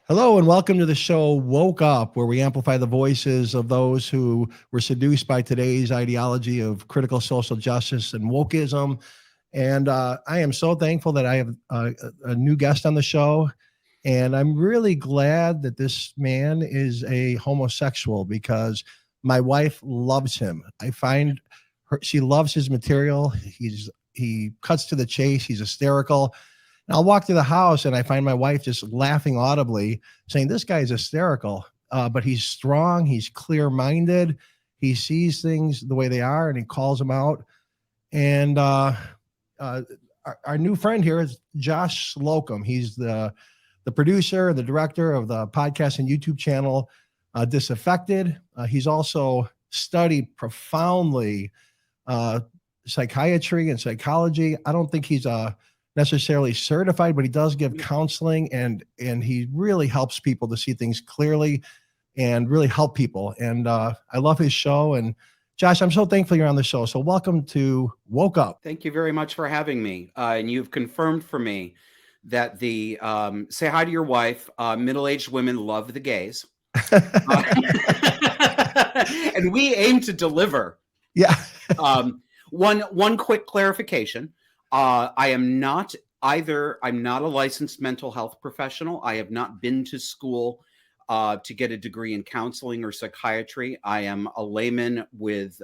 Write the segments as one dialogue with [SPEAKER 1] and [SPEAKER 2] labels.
[SPEAKER 1] Hello and welcome to the show Woke Up, where we amplify the voices of those who were seduced by today's ideology of critical social justice and wokeism. And I am so thankful that I have a new guest on the show. And I'm really glad that this man is a homosexual because my wife loves him. I find she loves his material. He cuts to the chase. He's hysterical. And I'll walk through the house and I find my wife just laughing audibly, saying, "This guy is hysterical, but he's strong. He's clear-minded. He sees things the way they are, and he calls them out." And our new friend here is Josh Slocum. He's the producer, the director of the podcast and YouTube channel Disaffected. He's also studied profoundly psychiatry and psychology. I don't think he's necessarily certified, but he does give counseling, and he really helps people to see things clearly and really help people. And I love his show. And Josh, I'm so thankful you're on the show. So welcome to Woke Up.
[SPEAKER 2] Thank you very much for having me. And you've confirmed for me that the say hi to your wife. Middle-aged women love the gays, and we aim to deliver.
[SPEAKER 1] Yeah.
[SPEAKER 2] One quick clarification. I am not either. I'm not a licensed mental health professional. I have not been to school to get a degree in counseling or psychiatry. I am a layman with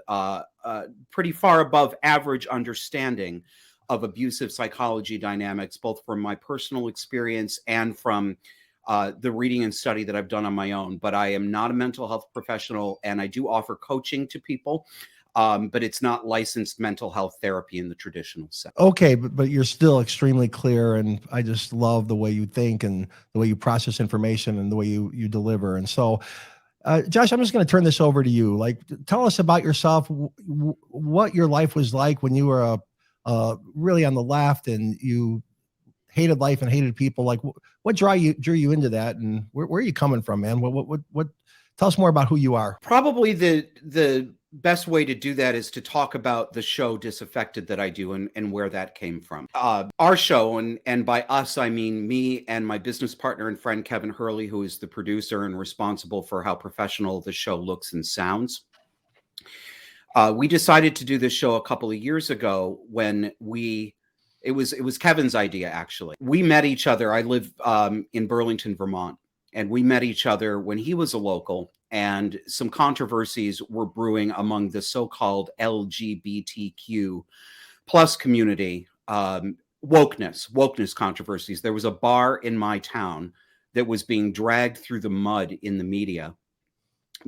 [SPEAKER 2] pretty far above average understanding of abusive psychology dynamics, both from my personal experience and from the reading and study that I've done on my own. But I am not a mental health professional, and I do offer coaching to people. But it's not licensed mental health therapy in the traditional sense.
[SPEAKER 1] Okay, but you're still extremely clear, and I just love the way you think and the way you process information and the way you deliver. And so, Josh, I'm just going to turn this over to you. Like, tell us about yourself, what your life was like when you were really on the left and you hated life and hated people. Like, what drew you into that, and where are you coming from, man? What? Tell us more about who you are.
[SPEAKER 2] Probably the best way to do that is to talk about the show Disaffected that I do and where that came from. Our show, and by us, I mean me and my business partner and friend, Kevin Hurley, who is the producer and responsible for how professional the show looks and sounds. We decided to do this show a couple of years ago when it was Kevin's idea, actually. We met each other. I live in Burlington, Vermont. And we met each other when he was a local, and some controversies were brewing among the so-called LGBTQ plus community, wokeness controversies. There was a bar in my town that was being dragged through the mud in the media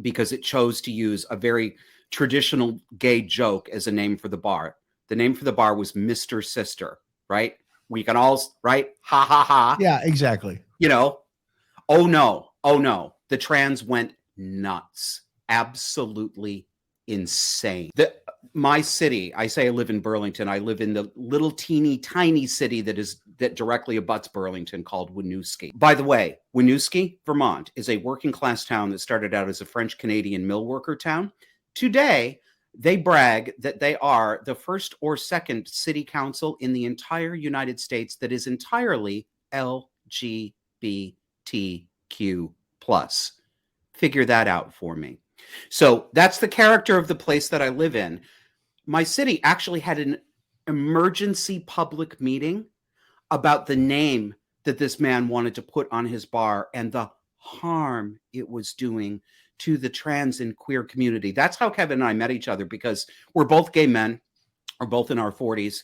[SPEAKER 2] because it chose to use a very traditional gay joke as a name for the bar. The name for the bar was Mr. Sister, right? We can all, right? Ha, ha, ha.
[SPEAKER 1] Yeah, exactly.
[SPEAKER 2] You know, oh no, the trans went nuts. Absolutely insane. My city, I say I live in Burlington. I live in the little teeny tiny city that directly abuts Burlington called Winooski. By the way, Winooski, Vermont is a working class town that started out as a French Canadian mill worker town. Today, they brag that they are the first or second city council in the entire United States that is entirely LGBTQ+. Figure that out for me. So that's the character of the place that I live in. My city actually had an emergency public meeting about the name that this man wanted to put on his bar and the harm it was doing to the trans and queer community. That's how Kevin and I met each other, because we're both gay men. We're both in our 40s.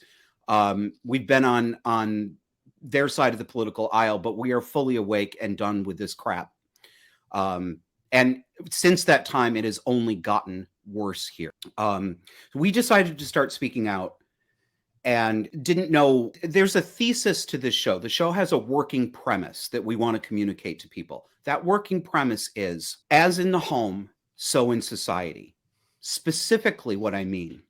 [SPEAKER 2] We've been on their side of the political aisle, but we are fully awake and done with this crap. And since that time, it has only gotten worse here. We decided to start speaking out and didn't know. There's a thesis to this show. The show has a working premise that we want to communicate to people. That working premise is, as in the home, so in society. Specifically, what I mean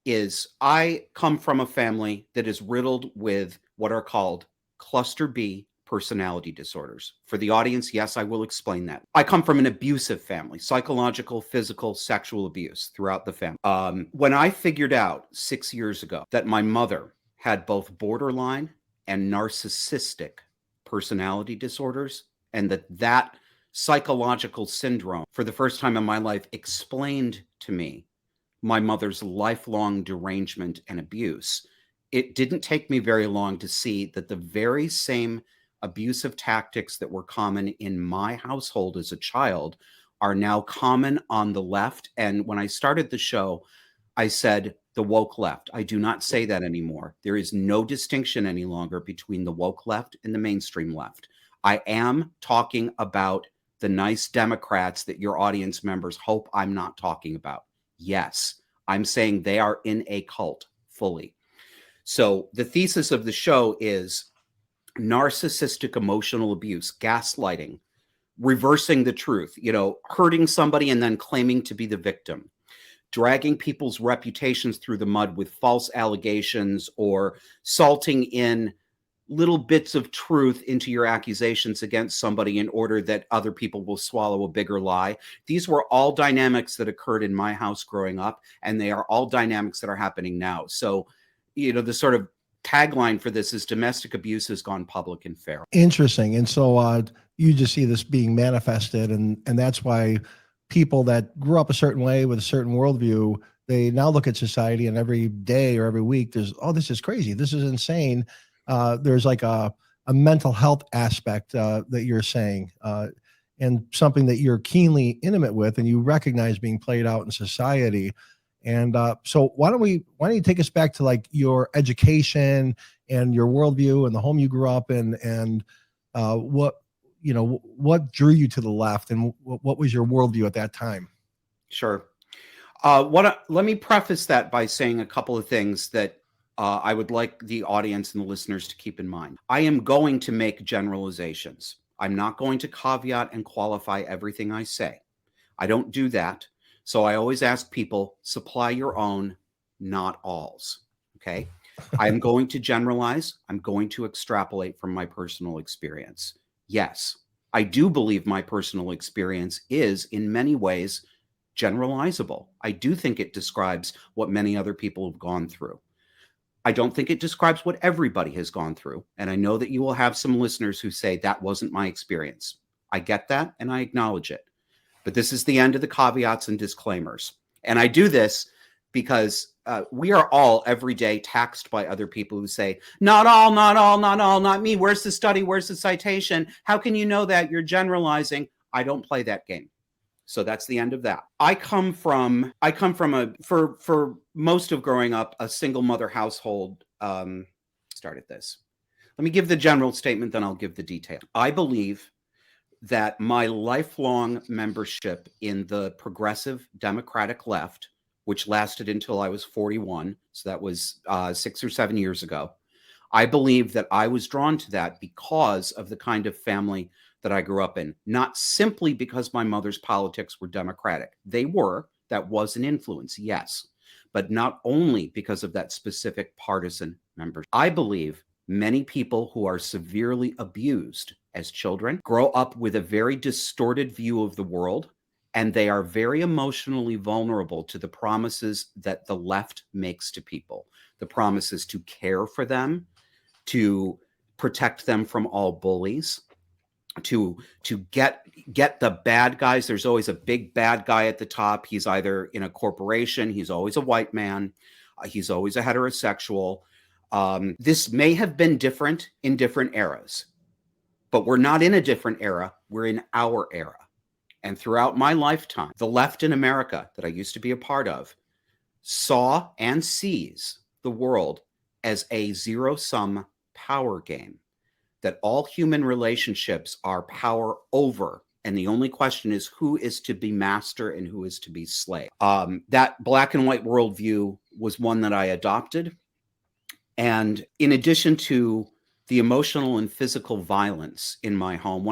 [SPEAKER 2] is I come from a family that is riddled with what are called cluster B personality disorders. For the audience, yes, I will explain that. I come from an abusive family, psychological, physical, sexual abuse throughout the family. When I figured out 6 years ago that my mother had both borderline and narcissistic personality disorders, and that psychological syndrome, for the first time in my life, explained to me my mother's lifelong derangement and abuse. It didn't take me very long to see that the very same abusive tactics that were common in my household as a child are now common on the left. And when I started the show, I said the woke left. I do not say that anymore. There is no distinction any longer between the woke left and the mainstream left. I am talking about the nice Democrats that your audience members hope I'm not talking about. Yes, I'm saying they are in a cult fully. So the thesis of the show is narcissistic emotional abuse, gaslighting, reversing the truth, hurting somebody and then claiming to be the victim, dragging people's reputations through the mud with false allegations or salting in little bits of truth into your accusations against somebody in order that other people will swallow a bigger lie. These were all dynamics that occurred in my house growing up, and they are all dynamics that are happening now. So, the sort of tagline for this is domestic abuse has gone public and fair.
[SPEAKER 1] Interesting. And so you just see this being manifested, and that's why people that grew up a certain way with a certain worldview, they now look at society, and every day or every week there's, oh, this is crazy, this is insane. There's like a mental health aspect that you're saying, and something that you're keenly intimate with and you recognize being played out in society. And so why don't you take us back to like your education and your worldview and the home you grew up in, and what drew you to the left, and what was your worldview at that time?
[SPEAKER 2] Sure. Let me preface that by saying a couple of things that I would like the audience and the listeners to keep in mind. I am going to make generalizations. I'm not going to caveat and qualify everything I say. I don't do that. So I always ask people, supply your own, not alls. Okay. I'm going to generalize. I'm going to extrapolate from my personal experience. Yes, I do believe my personal experience is in many ways generalizable. I do think it describes what many other people have gone through. I don't think it describes what everybody has gone through. And I know that you will have some listeners who say that wasn't my experience. I get that and I acknowledge it. But this is the end of the caveats and disclaimers. And I do this because we are all every day taxed by other people who say, not all, not me. Where's the study? Where's the citation? How can you know that? You're generalizing. I don't play that game. So that's the end of that. I come from for most of growing up, a single mother household started this. Let me give the general statement, then I'll give the detail. I believe that my lifelong membership in the progressive Democratic left, which lasted until I was 41, so that was 6 or 7 years ago, I believe that I was drawn to that because of the kind of family that I grew up in, not simply because my mother's politics were Democratic. They were, that was an influence, yes, but not only because of that specific partisan membership. I believe many people who are severely abused as children grow up with a very distorted view of the world, and they are very emotionally vulnerable to the promises that the left makes to people, the promises to care for them, to protect them from all bullies, to get the bad guys. There's always a big bad guy at the top. He's either in a corporation, he's always a white man, he's always a heterosexual. This may have been different in different eras, but we're not in a different era. We're in our era. And throughout my lifetime, the left in America that I used to be a part of saw and sees the world as a zero-sum power game, that all human relationships are power over. And the only question is who is to be master and who is to be slave. That black and white worldview was one that I adopted. And in addition to the emotional and physical violence in my home,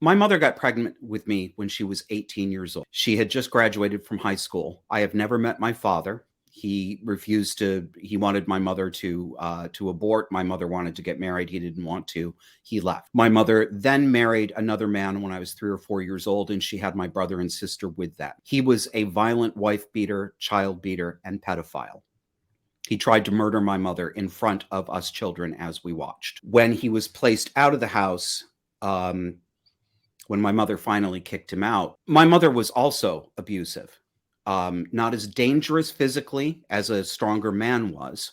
[SPEAKER 2] my mother got pregnant with me when she was 18 years old. She had just graduated from high school. I have never met my father. He refused to, he wanted my mother to abort. My mother wanted to get married. He didn't want to. He left. My mother then married another man when I was 3 or 4 years old, and she had my brother and sister with that. He was a violent wife beater, child beater, and pedophile. He tried to murder my mother in front of us children as we watched. When he was placed out of the house, when my mother finally kicked him out. My mother was also abusive, not as dangerous physically as a stronger man was,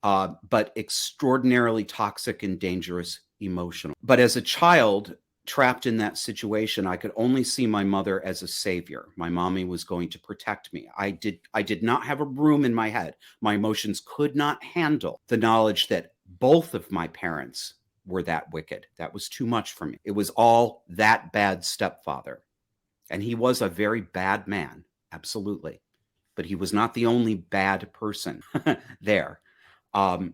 [SPEAKER 2] but extraordinarily toxic and dangerous emotionally. But as a child trapped in that situation, I could only see my mother as a savior. My mommy was going to protect me. I did not have a room in my head. My emotions could not handle the knowledge that both of my parents were that wicked. That was too much for me. It was all that bad stepfather. And he was a very bad man, absolutely. But he was not the only bad person there. I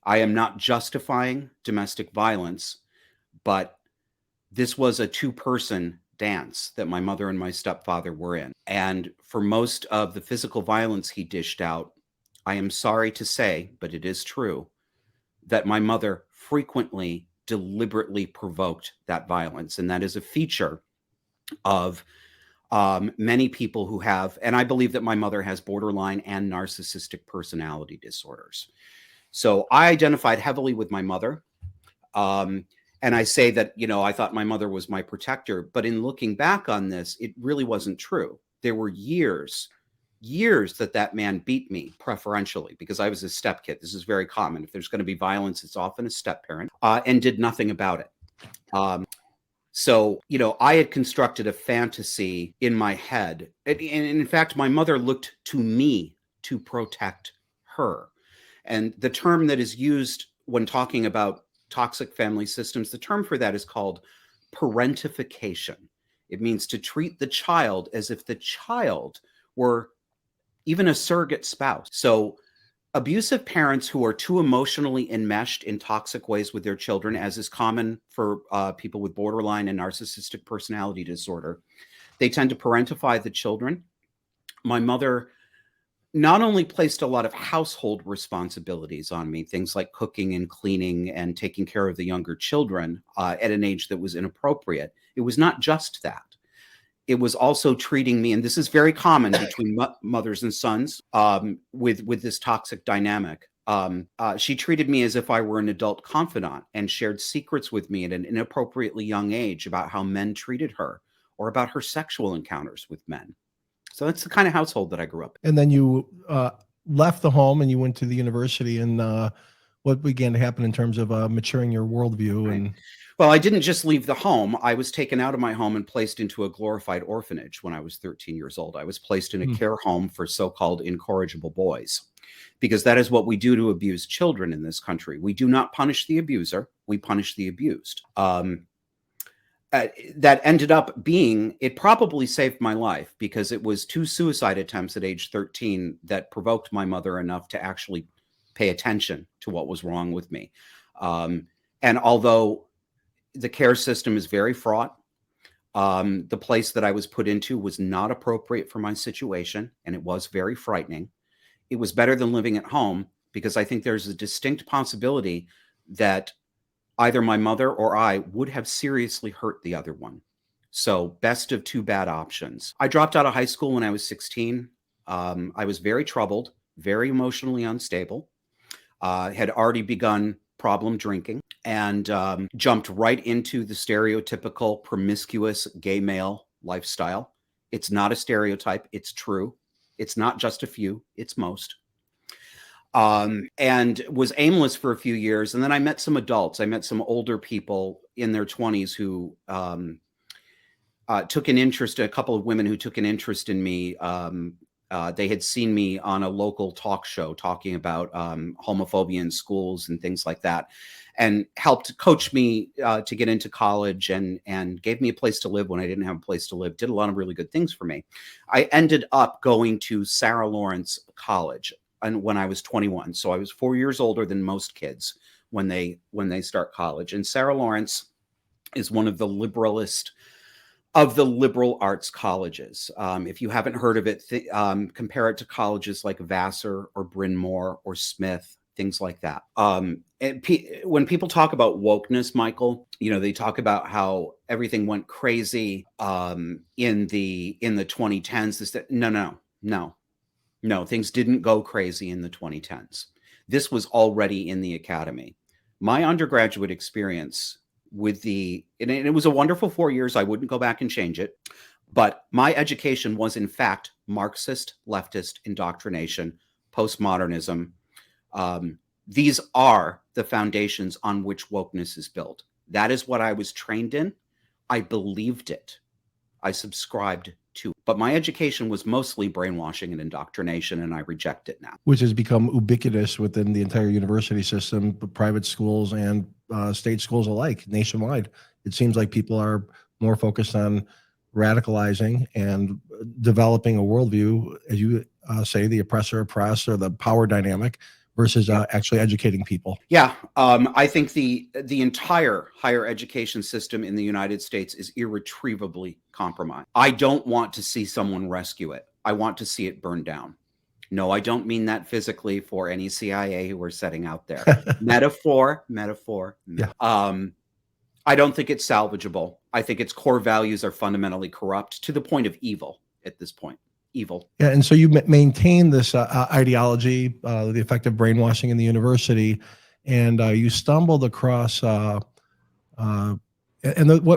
[SPEAKER 2] am not justifying domestic violence, but this was a two-person dance that my mother and my stepfather were in. And for most of the physical violence he dished out, I am sorry to say, but it is true, that my mother frequently deliberately provoked that violence. And that is a feature of many people who have, and I believe that my mother has borderline and narcissistic personality disorders. So I identified heavily with my mother. And I say that, I thought my mother was my protector, but in looking back on this, it really wasn't true. There were years that man beat me preferentially because I was a stepkid. This is very common. If there's going to be violence, it's often a step parent, and did nothing about it. So, I had constructed a fantasy in my head. And in fact, my mother looked to me to protect her. And the term that is used when talking about toxic family systems, the term for that is called parentification. It means to treat the child as if the child were even a surrogate spouse. So abusive parents who are too emotionally enmeshed in toxic ways with their children, as is common for people with borderline and narcissistic personality disorder, they tend to parentify the children. My mother not only placed a lot of household responsibilities on me, things like cooking and cleaning and taking care of the younger children at an age that was inappropriate. It was not just that. It was also treating me, and this is very common between mothers and sons with this toxic dynamic. She treated me as if I were an adult confidant and shared secrets with me at an inappropriately young age about how men treated her or about her sexual encounters with men. So that's the kind of household that I grew up in.
[SPEAKER 1] And then you left the home and you went to the university, and what began to happen in terms of maturing your worldview?
[SPEAKER 2] Right.
[SPEAKER 1] And
[SPEAKER 2] Well, I didn't just leave the home. I was taken out of my home and placed into a glorified orphanage when I was 13 years old. I was placed in a care home for so-called incorrigible boys, because that is what we do to abuse children in this country. We do not punish the abuser. We punish the abused. That ended up being, it probably saved my life because it was 2 suicide attempts at age 13 that provoked my mother enough to actually pay attention to what was wrong with me. And although the care system is very fraught, the place that I was put into was not appropriate for my situation, and it was very frightening. It was better than living at home because I think there's a distinct possibility that either my mother or I would have seriously hurt the other one. So best of 2 bad options. I dropped out of high school when I was 16. I was very troubled, very emotionally unstable, had already begun problem drinking, and jumped right into the stereotypical promiscuous gay male lifestyle. It's not a stereotype. It's true. It's not just a few. It's most. And was aimless for a few years. And then I met some adults. I met some older people in their 20s who took an interest, a couple of women who took an interest in me. They had seen me on a local talk show talking about homophobia in schools and things like that, and helped coach me to get into college, and gave me a place to live when I didn't have a place to live, did a lot of really good things for me. I ended up going to Sarah Lawrence College when I was 21. So I was 4 years older than most kids when they start college. And Sarah Lawrence is one of the liberalist of the liberal arts colleges. If you haven't heard of it, compare it to colleges like Vassar or Bryn Mawr or Smith, things like that. When people talk about wokeness, Michael, they talk about how everything went crazy in the 2010s. No, things didn't go crazy in the 2010s. This was already in the academy. My undergraduate experience and it was a wonderful 4 years. I wouldn't go back and change it. But my education was, in fact, Marxist, leftist indoctrination, postmodernism. These are the foundations on which wokeness is built. That is what I was trained in. I believed it. I subscribed to. But my education was mostly brainwashing and indoctrination, and I reject it now.
[SPEAKER 1] Which has become ubiquitous within the entire university system, private schools and state schools alike, nationwide. It seems like people are more focused on radicalizing and developing a worldview, as you say, the oppressor oppressed, or the power dynamic, versus actually educating people.
[SPEAKER 2] Yeah, I think the entire higher education system in the United States is irretrievably compromised. I don't want to see someone rescue it. I want to see it burn down. No, I don't mean that physically for any CIA who are setting out there. Metaphor. Yeah. I don't think it's salvageable. I think its core values are fundamentally corrupt to the point of evil at this point. Evil.
[SPEAKER 1] Yeah, and so you maintain this ideology, the effective brainwashing in the university, and you stumbled across, what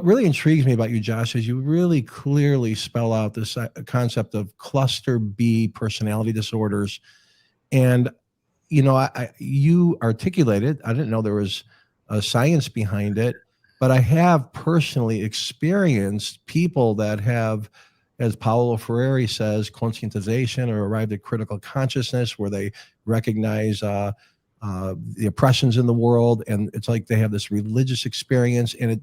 [SPEAKER 1] really intrigues me about you, Josh, is you really clearly spell out this concept of cluster B personality disorders. And, you articulated, I didn't know there was a science behind it, but I have personally experienced people that have, as Paulo Freire says, conscientization, or arrived at critical consciousness, where they recognize the oppressions in the world, and it's like they have this religious experience, and it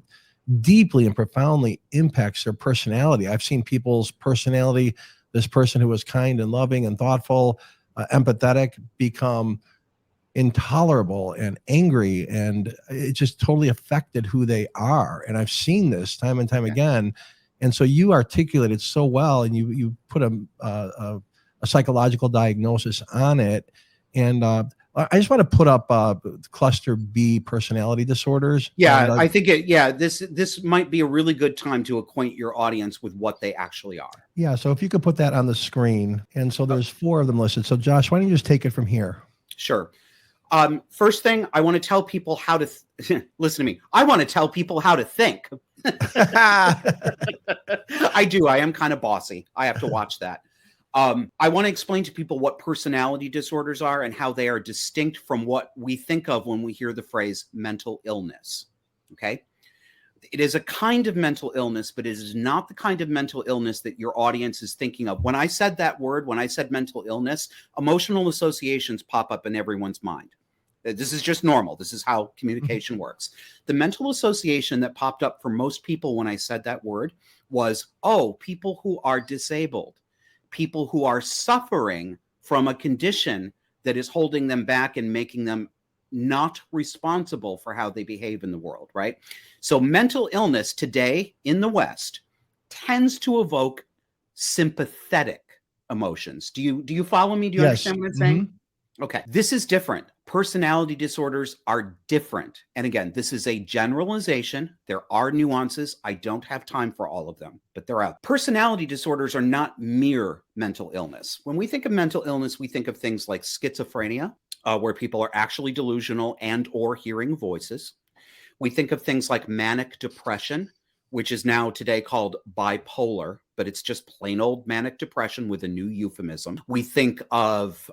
[SPEAKER 1] deeply and profoundly impacts their personality. I've seen people's personality, this person who was kind and loving and thoughtful, empathetic, become intolerable and angry, and it just totally affected who they are. And I've seen this time and time again. And so you articulate it so well, and you put a psychological diagnosis on it. And I just want to put up cluster B personality disorders.
[SPEAKER 2] Yeah,
[SPEAKER 1] and,
[SPEAKER 2] I think this might be a really good time to acquaint your audience with what they actually are. Yeah,
[SPEAKER 1] so if you could put that on the screen. And so there's 4 of them listed. So Josh, why don't you just take it from here?
[SPEAKER 2] Sure. First thing, I want to tell people how to listen to me. I want to tell people how to think. I do. I am kind of bossy. I have to watch that. I want to explain to people what personality disorders are and how they are distinct from what we think of when we hear the phrase mental illness. Okay. It is a kind of mental illness, but it is not the kind of mental illness that your audience is thinking of. When I said that word, when I said mental illness, emotional associations pop up in everyone's mind. This is just normal. This is how communication works. The mental association that popped up for most people when I said that word was, oh, people who are disabled, people who are suffering from a condition that is holding them back and making them not responsible for how they behave in the world, right? So mental illness today in the West tends to evoke sympathetic emotions. Do you follow me? Do you understand what I'm saying? Okay. This is different. Personality disorders are different. And again, this is a generalization. There are nuances. I don't have time for all of them, but they're out. Personality disorders are not mere mental illness. When we think of mental illness, we think of things like schizophrenia, where people are actually delusional and or hearing voices. We think of things like manic depression, which is now today called bipolar, but it's just plain old manic depression with a new euphemism. We think of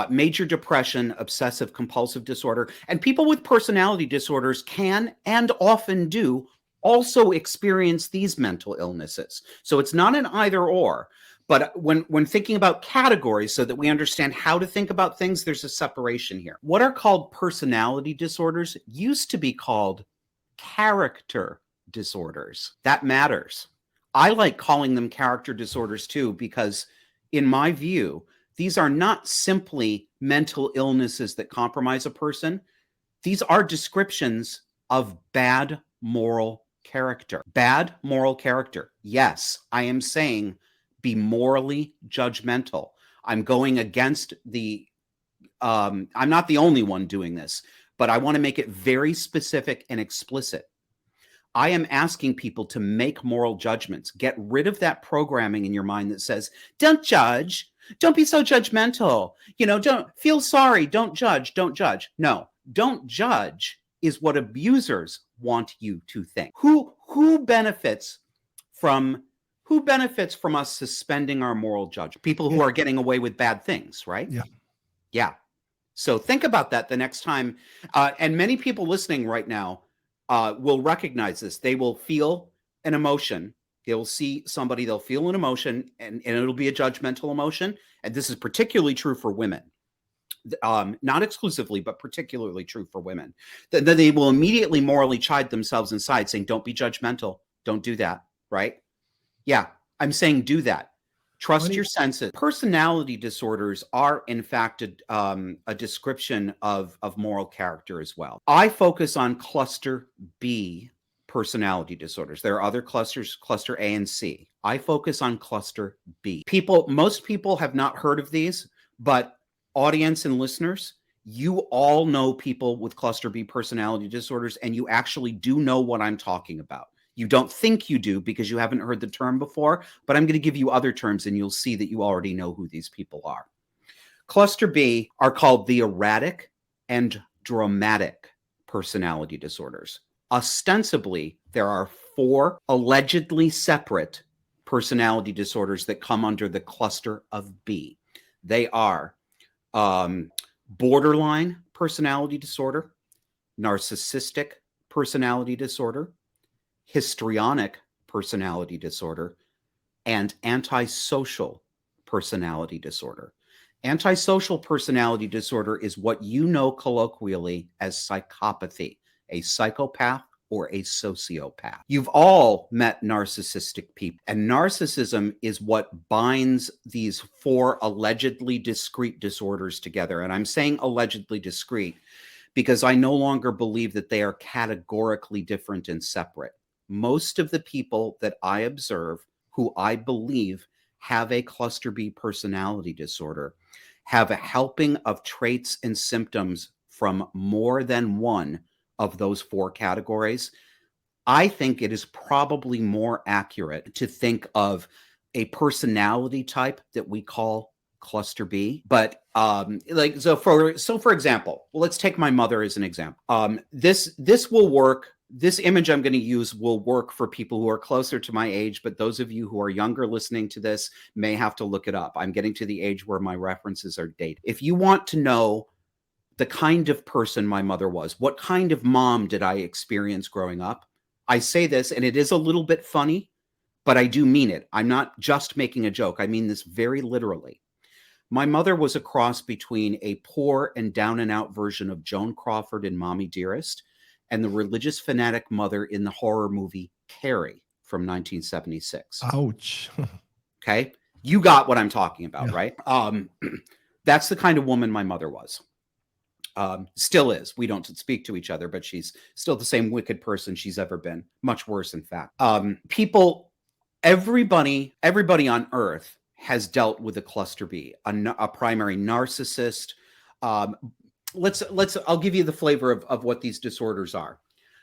[SPEAKER 2] major depression, obsessive compulsive disorder, and people with personality disorders can and often do also experience these mental illnesses. So it's not an either or, but when thinking about categories so that we understand how to think about things, there's a separation here. What are called personality disorders used to be called character disorders. That matters. I like calling them character disorders too, because in my view, these are not simply mental illnesses that compromise a person. These are descriptions of bad moral character. Bad moral character. Yes, I am saying be morally judgmental. I'm going against I'm not the only one doing this, but I want to make it very specific and explicit. I am asking people to make moral judgments. Get rid of that programming in your mind that says, don't judge. Don't be so judgmental. Don't feel sorry. Don't judge. Don't judge. No, don't judge is what abusers want you to think. Who benefits from us suspending our moral judgment? People who are getting away with bad things, right?
[SPEAKER 1] Yeah.
[SPEAKER 2] Yeah. So think about that the next time. And many people listening right now will recognize this. They will feel an emotion. They'll see somebody, they'll feel an emotion, and it'll be a judgmental emotion. And this is particularly true for women. Not exclusively, but particularly true for women. Then they will immediately morally chide themselves inside, saying, don't be judgmental. Don't do that, right? Yeah, I'm saying do that. Trust your senses. Personality disorders are, in fact, a description of moral character as well. I focus on cluster B personality disorders. There are other clusters, cluster A and C. I focus on cluster B. Most people have not heard of these, but audience and listeners, you all know people with cluster B personality disorders, and you actually do know what I'm talking about. You don't think you do because you haven't heard the term before, but I'm going to give you other terms and you'll see that you already know who these people are. Cluster B are called the erratic and dramatic personality disorders. Ostensibly, there are 4 allegedly separate personality disorders that come under the cluster of B. They are borderline personality disorder, narcissistic personality disorder, histrionic personality disorder, and antisocial personality disorder. Antisocial personality disorder is what you know colloquially as psychopathy, a psychopath or a sociopath. You've all met narcissistic people, and narcissism is what binds these 4 allegedly discrete disorders together. And I'm saying allegedly discrete because I no longer believe that they are categorically different and separate. Most of the people that I observe who I believe have a cluster B personality disorder have a helping of traits and symptoms from more than one of those 4 categories. I think it is probably more accurate to think of a personality type that we call cluster B. But for example, let's take my mother as an example. This will work. This image I'm going to use will work for people who are closer to my age, but those of you who are younger listening to this may have to look it up. I'm getting to the age where my references are dated. If you want to know the kind of person my mother was, what kind of mom did I experience growing up? I say this, and it is a little bit funny, but I do mean it. I'm not just making a joke. I mean this very literally. My mother was a cross between a poor and down and out version of Joan Crawford in Mommy Dearest and the religious fanatic mother in the horror movie Carrie from 1976.
[SPEAKER 1] Ouch.
[SPEAKER 2] Okay. You got what I'm talking about,
[SPEAKER 1] Yeah.
[SPEAKER 2] right? That's the kind of woman my mother was. Still is. We don't speak to each other, but she's still the same wicked person she's ever been. Much worse, in fact. Everybody on earth has dealt with a cluster B, a primary narcissist. I'll give you the flavor of what these disorders are.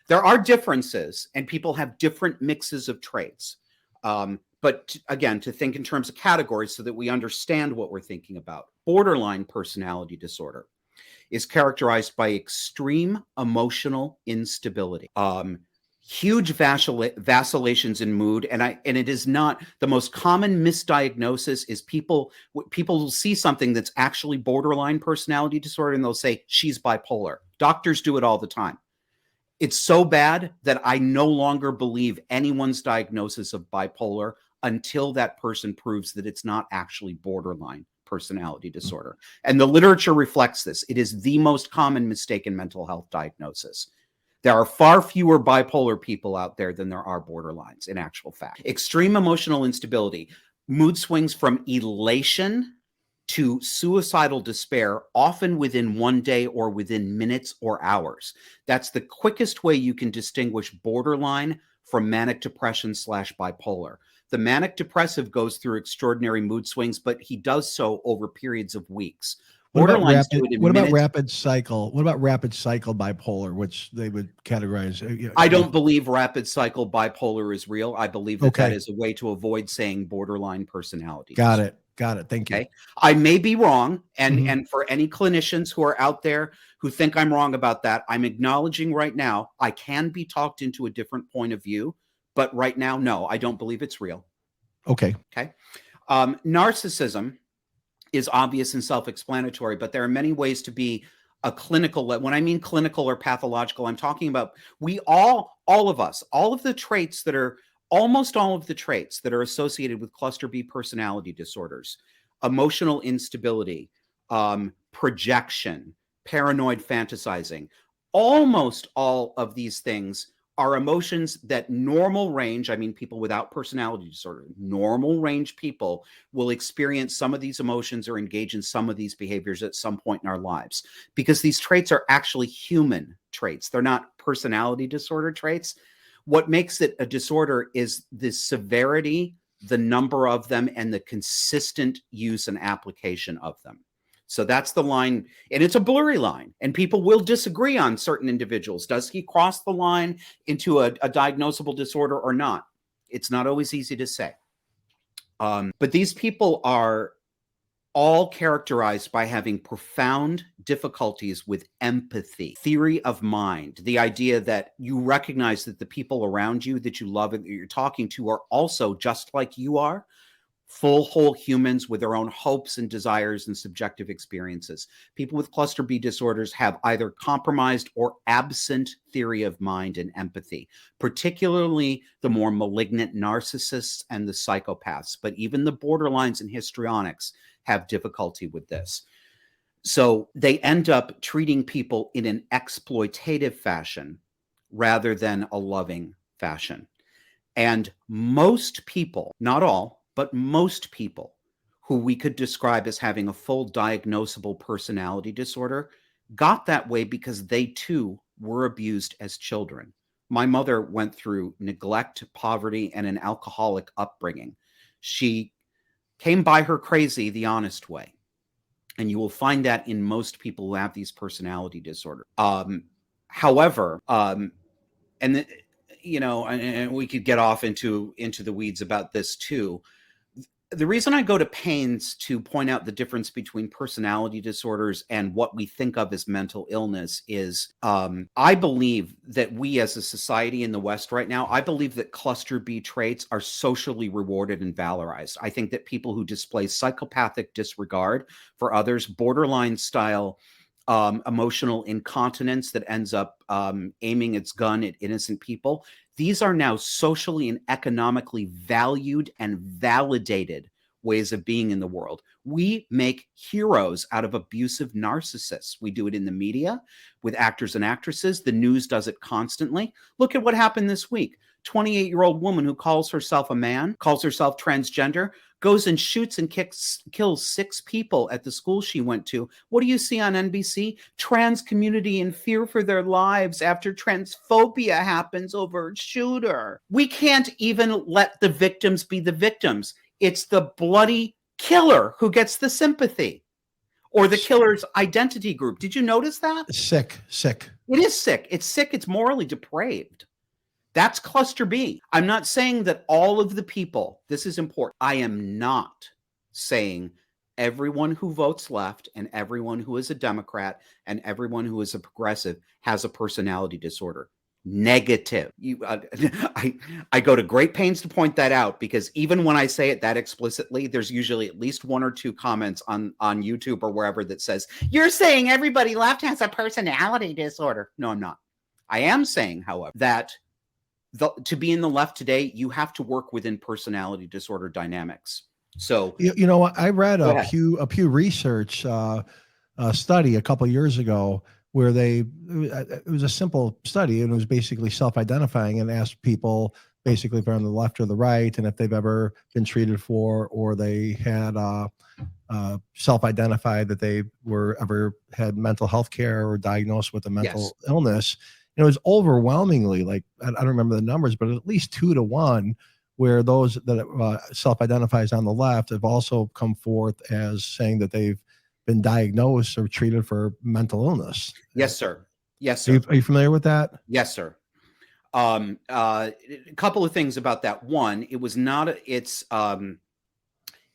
[SPEAKER 2] There are differences, and people have different mixes of traits. But again, to think in terms of categories so that we understand what we're thinking about. Borderline personality disorder is characterized by extreme emotional instability, huge vacillations in mood, and it is not the most common misdiagnosis. Is people will see something that's actually borderline personality disorder and they'll say she's bipolar. Doctors do it all the time. It's so bad that I no longer believe anyone's diagnosis of bipolar until that person proves that it's not actually borderline personality disorder. And the literature reflects this. It is the most common mistaken mental health diagnosis. There are far fewer bipolar people out there than there are borderlines, in actual fact. Extreme emotional instability, mood swings from elation to suicidal despair, often within 1 day or within minutes or hours. That's the quickest way you can distinguish borderline from manic depression / bipolar. The manic depressive goes through extraordinary mood swings, but he does so over periods of weeks.
[SPEAKER 1] What about rapid cycle? What about rapid cycle bipolar, which they would categorize?
[SPEAKER 2] I don't believe rapid cycle bipolar is real. I believe that is a way to avoid saying borderline personality.
[SPEAKER 1] Got it. Got it. Thank you.
[SPEAKER 2] Okay. I may be wrong. And,
[SPEAKER 1] Mhm.
[SPEAKER 2] and for any clinicians who are out there who think I'm wrong about that, I'm acknowledging right now, I can be talked into a different point of view, but right now, no, I don't believe it's real.
[SPEAKER 1] Okay.
[SPEAKER 2] Okay. Narcissism is obvious and self-explanatory, but there are many ways to be a clinical. When I mean clinical or pathological, I'm talking about all of us, all of the traits that are, almost all of the traits that are associated with cluster B personality disorders, emotional instability, projection, paranoid fantasizing, almost all of these things are emotions that normal range, I mean, people without personality disorder, normal range people will experience some of these emotions or engage in some of these behaviors at some point in our lives, because these traits are actually human traits. They're not personality disorder traits. What makes it a disorder is the severity, the number of them, and the consistent use and application of them. So that's the line, and it's a blurry line, and people will disagree on certain individuals. Does he cross the line into a diagnosable disorder or not? It's not always easy to say. But these people are all characterized by having profound difficulties with empathy, theory of mind, the idea that you recognize that the people around you that you love and that you're talking to are also just like you are, full, whole humans with their own hopes and desires and subjective experiences. People with cluster B disorders have either compromised or absent theory of mind and empathy, particularly the more malignant narcissists and the psychopaths. But even the borderlines and histrionics have difficulty with this. So they end up treating people in an exploitative fashion rather than a loving fashion. And most people, not all, but most people who we could describe as having a full diagnosable personality disorder got that way because they too were abused as children. My mother went through neglect, poverty, and an alcoholic upbringing. She came by her crazy the honest way. And you will find that in most people who have these personality disorders. However, and we could get off into the weeds about this too. The reason I go to pains to point out the difference between personality disorders and what we think of as mental illness is I believe that we as a society in the West right now, I believe that cluster B traits are socially rewarded and valorized. I think that people who display psychopathic disregard for others, borderline style emotional incontinence that ends up aiming its gun at innocent people, these are now socially and economically valued and validated ways of being in the world. We make heroes out of abusive narcissists. We do it in the media with actors and actresses. The news does it constantly. Look at what happened this week. 28-year-old woman who calls herself a man, calls herself transgender, goes and shoots and kills 6 people at the school she went to. What do you see on NBC? Trans community in fear for their lives after transphobia happens over shooter. We can't even let the victims be the victims. It's the bloody killer who gets the sympathy, or the killer's identity group. Did you notice that?
[SPEAKER 1] Sick.
[SPEAKER 2] It is sick. It's sick. It's morally depraved. That's cluster B. I'm not saying that all of the people, this is important. I am not saying everyone who votes left and everyone who is a Democrat and everyone who is a progressive has a personality disorder. Negative. I go to great pains to point that out, because even when I say it that explicitly, there's usually at least 1 or 2 comments on YouTube or wherever that says, you're saying everybody left has a personality disorder. No, I'm not. I am saying, however, that to be in the left today, you have to work within personality disorder dynamics. So,
[SPEAKER 1] you know what? I read a Pew Research study a couple of years ago where it was a simple study, and it was basically self-identifying, and asked people basically if they're on the left or the right, and if they've ever been treated for, or they had self-identified that they ever had mental health care or diagnosed with a mental illness. And it was overwhelmingly, like, I don't remember the numbers, but at least 2 to 1, where those that self-identifies on the left have also come forth as saying that they've been diagnosed or treated for mental illness.
[SPEAKER 2] Yes, sir. Yes, sir.
[SPEAKER 1] Are you familiar with that?
[SPEAKER 2] Yes, sir. A couple of things about that. One, it was not,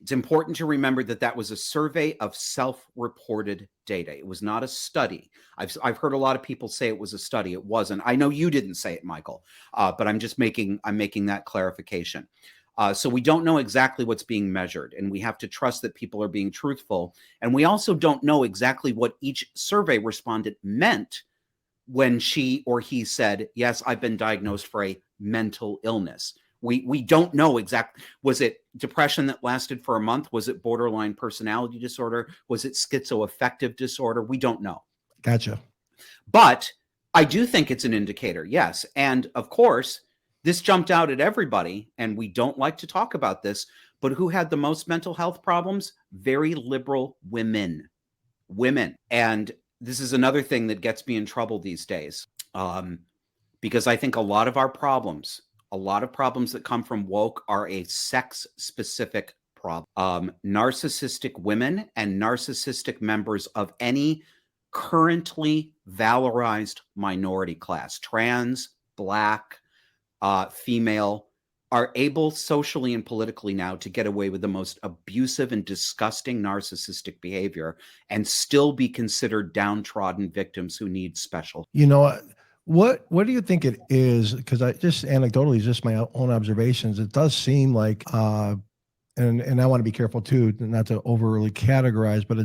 [SPEAKER 2] It's important to remember that that was a survey of self-reported data. It was not a study. I've heard a lot of people say it was a study. It wasn't. I know you didn't say it, Michael, but I'm making that clarification. So we don't know exactly what's being measured, and we have to trust that people are being truthful. And we also don't know exactly what each survey respondent meant when she or he said, yes, I've been diagnosed for a mental illness. We don't know exactly. Was it depression that lasted for a month? Was it borderline personality disorder? Was it schizoaffective disorder? We don't know.
[SPEAKER 1] Gotcha.
[SPEAKER 2] But I do think it's an indicator, yes. And of course, this jumped out at everybody, and we don't like to talk about this, but who had the most mental health problems? Very liberal women. And this is another thing that gets me in trouble these days, because I think a lot of problems that come from woke are a sex-specific problem. Narcissistic women and narcissistic members of any currently valorized minority class, trans, Black, female, are able socially and politically now to get away with the most abusive and disgusting narcissistic behavior and still be considered downtrodden victims who need special.
[SPEAKER 1] You know, what do you think it is? Because I just anecdotally, just my own observations, it does seem like, and I want to be careful too, not to overly categorize, but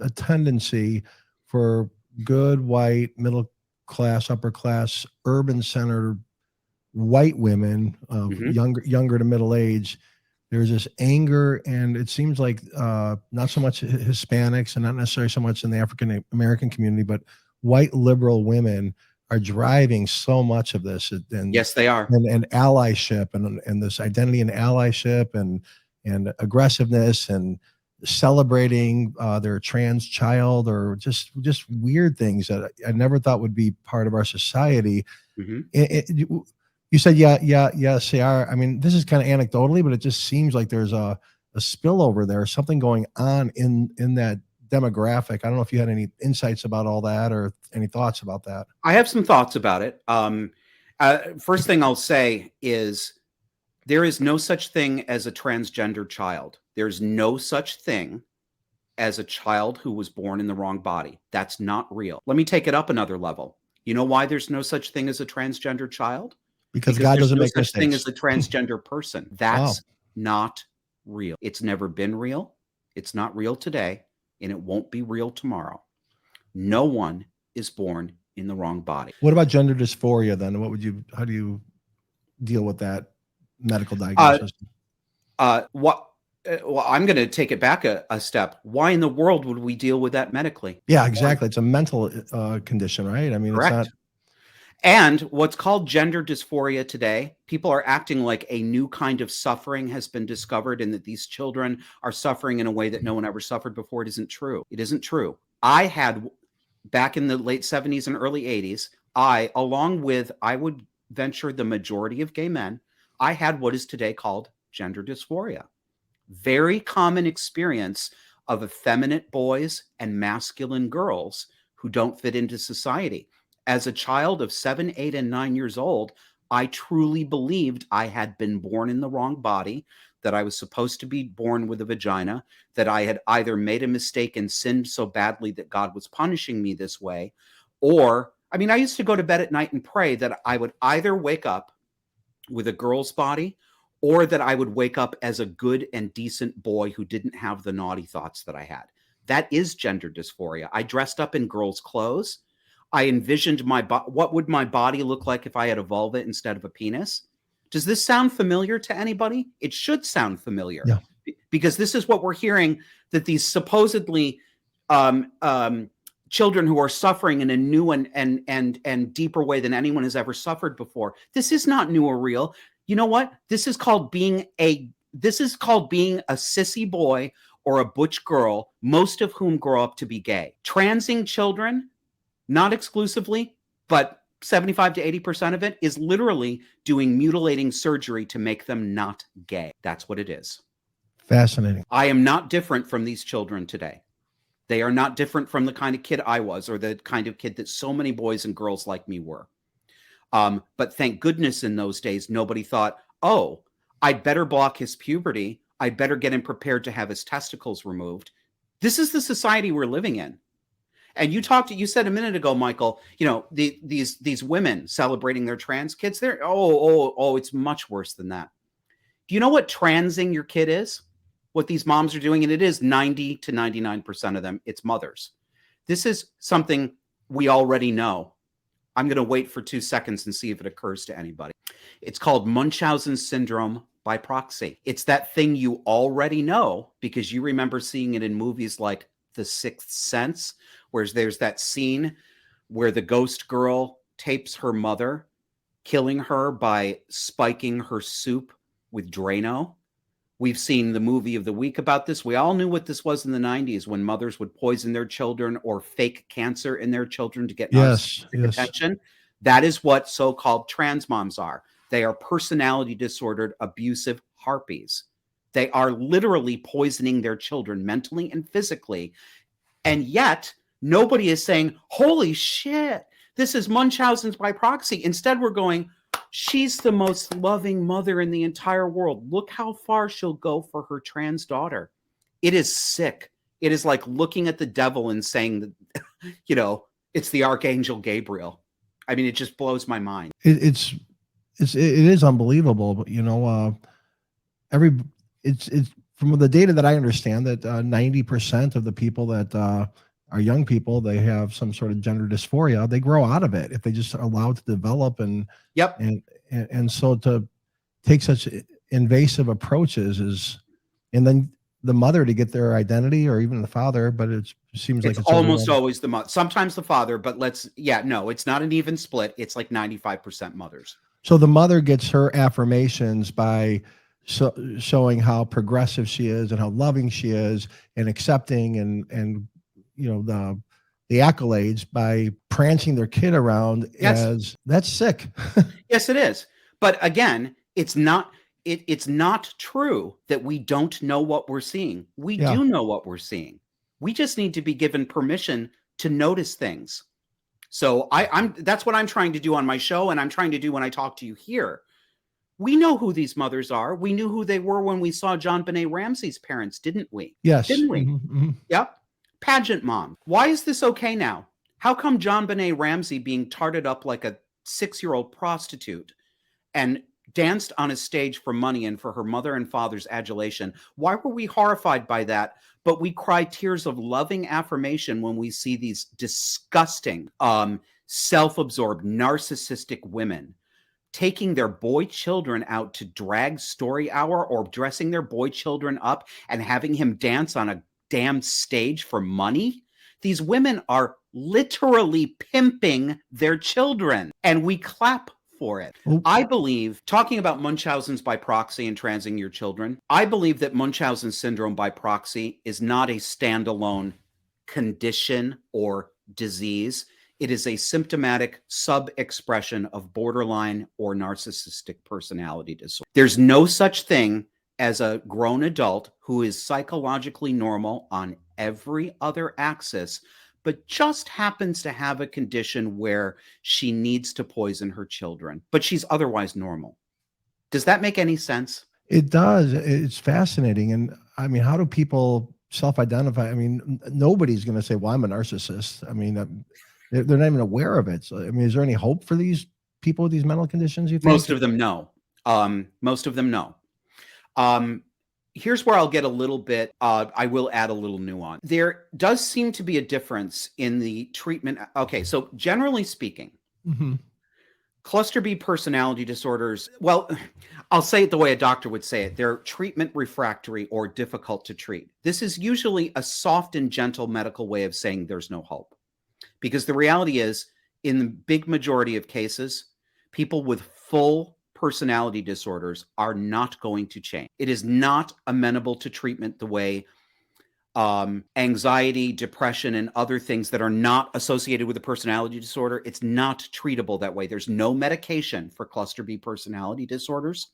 [SPEAKER 1] a tendency for good white middle class, upper class, urban centered white women of younger to middle age. There's this anger, and it seems like not so much Hispanics and not necessarily so much in the African American community, but white liberal women are driving so much of this. And
[SPEAKER 2] yes, they are.
[SPEAKER 1] And allyship and this identity and allyship and aggressiveness and celebrating their trans child, or just weird things that I never thought would be part of our society. You said, yes, they are. I mean, this is kind of anecdotally, but it just seems like there's a spillover there, something going on in that demographic. I don't know if you had any insights about all that or any thoughts about that.
[SPEAKER 2] I have some thoughts about it. First thing I'll say is there is no such thing as a transgender child. There's no such thing as a child who was born in the wrong body. That's not real. Let me take it up another level. You know why there's no such thing as a transgender child?
[SPEAKER 1] Because God doesn't make
[SPEAKER 2] such
[SPEAKER 1] mistakes.
[SPEAKER 2] thing as a transgender person. That's not real. It's never been real. It's not real today, and it won't be real tomorrow. No one is born in the wrong body.
[SPEAKER 1] What about gender dysphoria then? How do you deal with that medical diagnosis?
[SPEAKER 2] Well, I'm going to take it back a step. Why in the world would we deal with that medically?
[SPEAKER 1] Yeah, exactly. It's a mental condition, right? I mean,
[SPEAKER 2] correct.
[SPEAKER 1] It's not.
[SPEAKER 2] And what's called gender dysphoria today, people are acting like a new kind of suffering has been discovered and that these children are suffering in a way that no one ever suffered before. It isn't true. It isn't true. I had, back in the late 70s and early 80s, along with, I would venture, the majority of gay men, I had what is today called gender dysphoria. Very common experience of effeminate boys and masculine girls who don't fit into society. As a child of 7, 8, and 9 years old, I truly believed I had been born in the wrong body, that I was supposed to be born with a vagina, that I had either made a mistake and sinned so badly that God was punishing me this way, or, I mean, I used to go to bed at night and pray that I would either wake up with a girl's body or that I would wake up as a good and decent boy who didn't have the naughty thoughts that I had. That is gender dysphoria. I dressed up in girls' clothes. I envisioned what would my body look like if I had a vulva instead of a penis? Does this sound familiar to anybody? It should sound familiar.
[SPEAKER 1] Yeah.
[SPEAKER 2] Because this is what we're hearing, that these supposedly children who are suffering in a new and deeper way than anyone has ever suffered before. This is not new or real. You know what? This is called being a sissy boy or a butch girl, most of whom grow up to be gay. Transing children, not exclusively, but 75 to 80% of it is literally doing mutilating surgery to make them not gay. That's what it is.
[SPEAKER 1] Fascinating.
[SPEAKER 2] I am not different from these children today. They are not different from the kind of kid I was, or the kind of kid that so many boys and girls like me were. But thank goodness in those days, nobody thought, oh, I'd better block his puberty. I better get him prepared to have his testicles removed. This is the society we're living in. And you said a minute ago, Michael, these women celebrating their trans kids, it's much worse than that. Do you know what transing your kid is? What these moms are doing? And it is 90 to 99% of them, it's mothers. This is something we already know. I'm going to wait for 2 seconds and see if it occurs to anybody. It's called Munchausen syndrome by proxy. It's that thing you already know because you remember seeing it in movies like The Sixth Sense, where there's that scene where the ghost girl tapes her mother, killing her by spiking her soup with Drano. We've seen the movie of the week about this. We all knew what this was in the 90s when mothers would poison their children or fake cancer in their children to get narcissistic attention. That is what so-called trans moms are. They are personality disordered, abusive harpies. They are literally poisoning their children mentally and physically. And yet, nobody is saying, holy shit, this is Munchausen's by proxy. Instead, we're going, she's the most loving mother in the entire world. Look how far she'll go for her trans daughter. It is sick. It is like looking at the devil and saying that, it's the Archangel Gabriel. I mean, it just blows my mind.
[SPEAKER 1] It is unbelievable, but it's from the data that I understand that 90% of the people that are young people, they have some sort of gender dysphoria. They grow out of it if they just are allowed to develop and so to take such invasive approaches and then the mother to get their identity or even the father, but it seems like
[SPEAKER 2] it's almost always the mother, sometimes the father, but it's not an even split. It's like 95% mothers.
[SPEAKER 1] So the mother gets her affirmations by showing how progressive she is and how loving she is and accepting and the accolades by prancing their kid around. Yes. That's sick.
[SPEAKER 2] Yes, it is. But again, it's not true that we don't know what we're seeing. We do know what we're seeing. We just need to be given permission to notice things. So that's what I'm trying to do on my show, and I'm trying to do when I talk to you here. We know who these mothers are. We knew who they were when we saw John Benet Ramsey's parents, didn't we?
[SPEAKER 1] Yes.
[SPEAKER 2] Didn't we?
[SPEAKER 1] Mm-hmm.
[SPEAKER 2] Yep. Pageant mom. Why is this okay now? How come John Benet Ramsey being tarted up like a 6-year-old prostitute and danced on a stage for money and for her mother and father's adulation? Why were we horrified by that? But we cry tears of loving affirmation when we see these disgusting, self-absorbed, narcissistic women taking their boy children out to drag story hour or dressing their boy children up and having him dance on a damn stage for money. These women are literally pimping their children, and we clap for it. Oops. I believe, talking about Munchausen's by proxy and transing your children, I believe that Munchausen syndrome by proxy is not a standalone condition or disease. It is a symptomatic sub-expression of borderline or narcissistic personality disorder. There's no such thing as a grown adult who is psychologically normal on every other axis, but just happens to have a condition where she needs to poison her children, but she's otherwise normal. Does that make any sense?
[SPEAKER 1] It does. It's fascinating. And I mean, how do people self-identify? I mean, nobody's going to say, well, I'm a narcissist. I mean, they're not even aware of it. So, I mean, is there any hope for these people with these mental conditions, you think?
[SPEAKER 2] Most of them, no. Most of them, no. Here's where I'll get a little bit, I will add a little nuance. There does seem to be a difference in the treatment. Okay, so generally speaking, cluster B personality disorders, well, I'll say it the way a doctor would say it. They're treatment refractory or difficult to treat. This is usually a soft and gentle medical way of saying there's no hope. Because the reality is, in the big majority of cases, people with full personality disorders are not going to change. It is not amenable to treatment the way anxiety, depression, and other things that are not associated with a personality disorder. It's not treatable that way. There's no medication for cluster B personality disorders.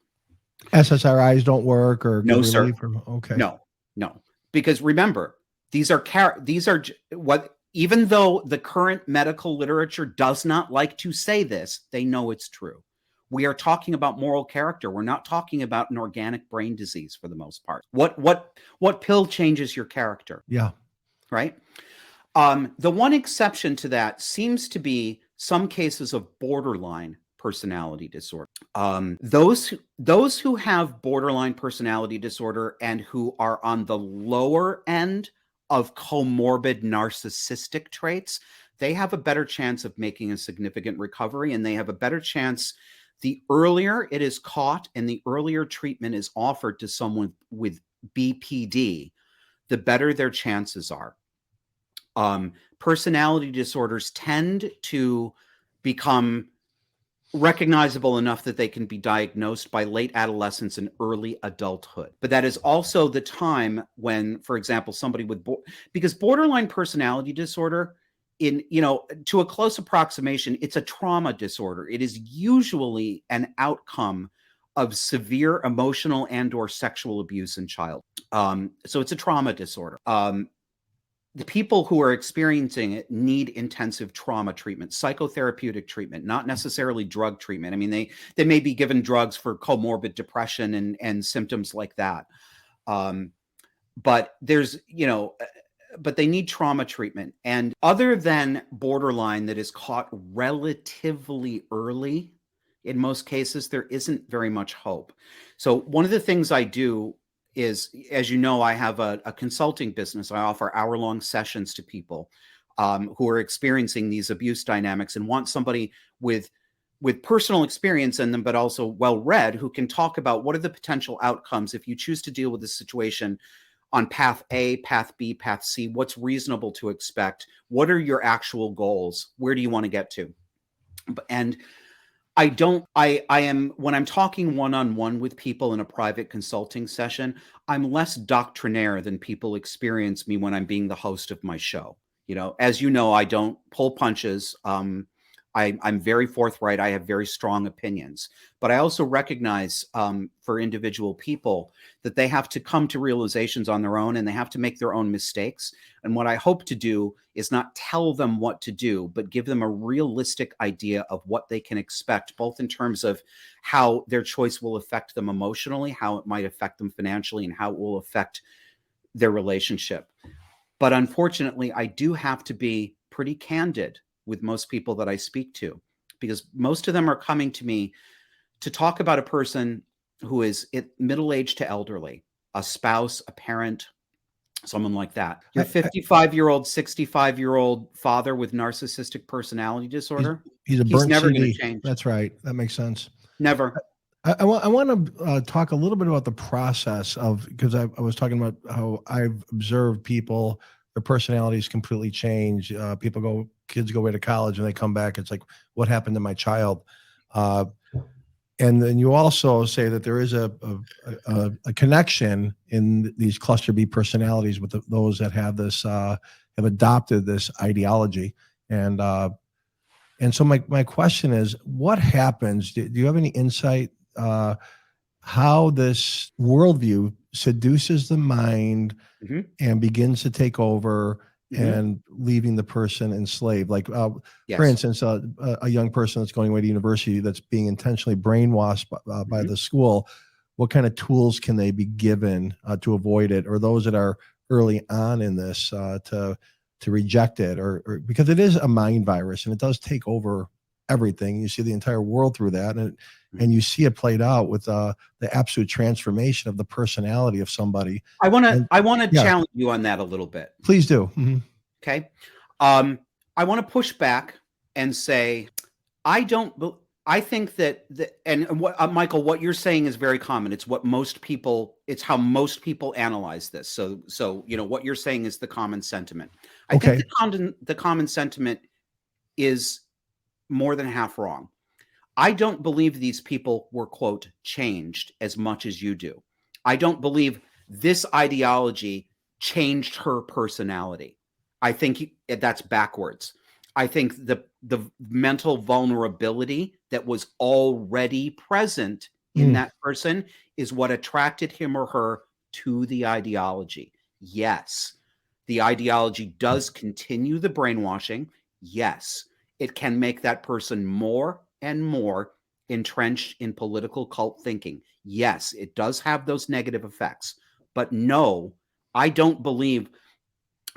[SPEAKER 1] SSRIs don't work or
[SPEAKER 2] no, sir.
[SPEAKER 1] Okay.
[SPEAKER 2] No. Because remember, these are what, even though the current medical literature does not like to say this, they know it's true. We are talking about moral character. We're not talking about an organic brain disease for the most part. What pill changes your character?
[SPEAKER 1] Yeah.
[SPEAKER 2] Right? The one exception to that seems to be some cases of borderline personality disorder. Those who have borderline personality disorder and who are on the lower end of comorbid narcissistic traits, they have a better chance of making a significant recovery, and they have a better chance. The earlier it is caught and the earlier treatment is offered to someone with BPD, the better their chances are. Personality disorders tend to become recognizable enough that they can be diagnosed by late adolescence and early adulthood. But that is also the time when, for example, somebody with because borderline personality disorder, to a close approximation, it's a trauma disorder. It is usually an outcome of severe emotional and or sexual abuse in childhood. So it's a trauma disorder. The people who are experiencing it need intensive trauma treatment, psychotherapeutic treatment, not necessarily drug treatment. I mean, they may be given drugs for comorbid depression and symptoms like that. But but they need trauma treatment. And other than borderline that is caught relatively early, in most cases, there isn't very much hope. So one of the things I do is, as you know, I have a consulting business. I offer hour-long sessions to people who are experiencing these abuse dynamics and want somebody with personal experience in them, but also well-read, who can talk about what are the potential outcomes if you choose to deal with this situation on path A, path B, path C. What's reasonable to expect? What are your actual goals? Where do you want to get to? And I am, when I'm talking one-on-one with people in a private consulting session, I'm less doctrinaire than people experience me when I'm being the host of my show. As you know, I don't pull punches. I'm very forthright. I have very strong opinions, but I also recognize for individual people that they have to come to realizations on their own and they have to make their own mistakes. And what I hope to do is not tell them what to do, but give them a realistic idea of what they can expect, both in terms of how their choice will affect them emotionally, how it might affect them financially, and how it will affect their relationship. But unfortunately, I do have to be pretty candid with most people that I speak to, because most of them are coming to me to talk about a person who is middle-aged to elderly, a spouse, a parent, someone like that. Your 55-year-old, 65-year-old father with narcissistic personality disorder,
[SPEAKER 1] he's a burnt
[SPEAKER 2] never going to
[SPEAKER 1] CD.
[SPEAKER 2] change.
[SPEAKER 1] That's right. That makes sense.
[SPEAKER 2] Never.
[SPEAKER 1] I want to talk a little bit about the process of, because I was talking about how I've observed people, their personalities completely change. Kids go away to college and they come back. It's like, what happened to my child? And then you also say that there is a connection in these cluster B personalities with those that have this, have adopted this ideology. And so my question is, what happens? Do you have any insight how this worldview seduces the mind and begins to take over and leaving the person enslaved? Like,
[SPEAKER 2] Yes.
[SPEAKER 1] for instance, a young person that's going away to university that's being intentionally brainwashed by the school, what kind of tools can they be given to avoid it? Or those that are early on in this to reject it, or because it is a mind virus and it does take over everything. You see the entire world through that, and you see it played out with the absolute transformation of the personality of somebody.
[SPEAKER 2] I want to challenge you on that a little bit.
[SPEAKER 1] Please do.
[SPEAKER 2] Okay. I want to push back and say, I think that Michael, what you're saying is very common. It's how most people analyze this. So what you're saying is the common sentiment. I think the common sentiment is more than half wrong. I don't believe these people were, quote, changed as much as you do. I don't believe this ideology changed her personality. I think that's backwards. I think the mental vulnerability that was already present in that person is what attracted him or her to the ideology. Yes, the ideology does continue the brainwashing. Yes, it can make that person more and more entrenched in political cult thinking. Yes, it does have those negative effects. But no, I don't believe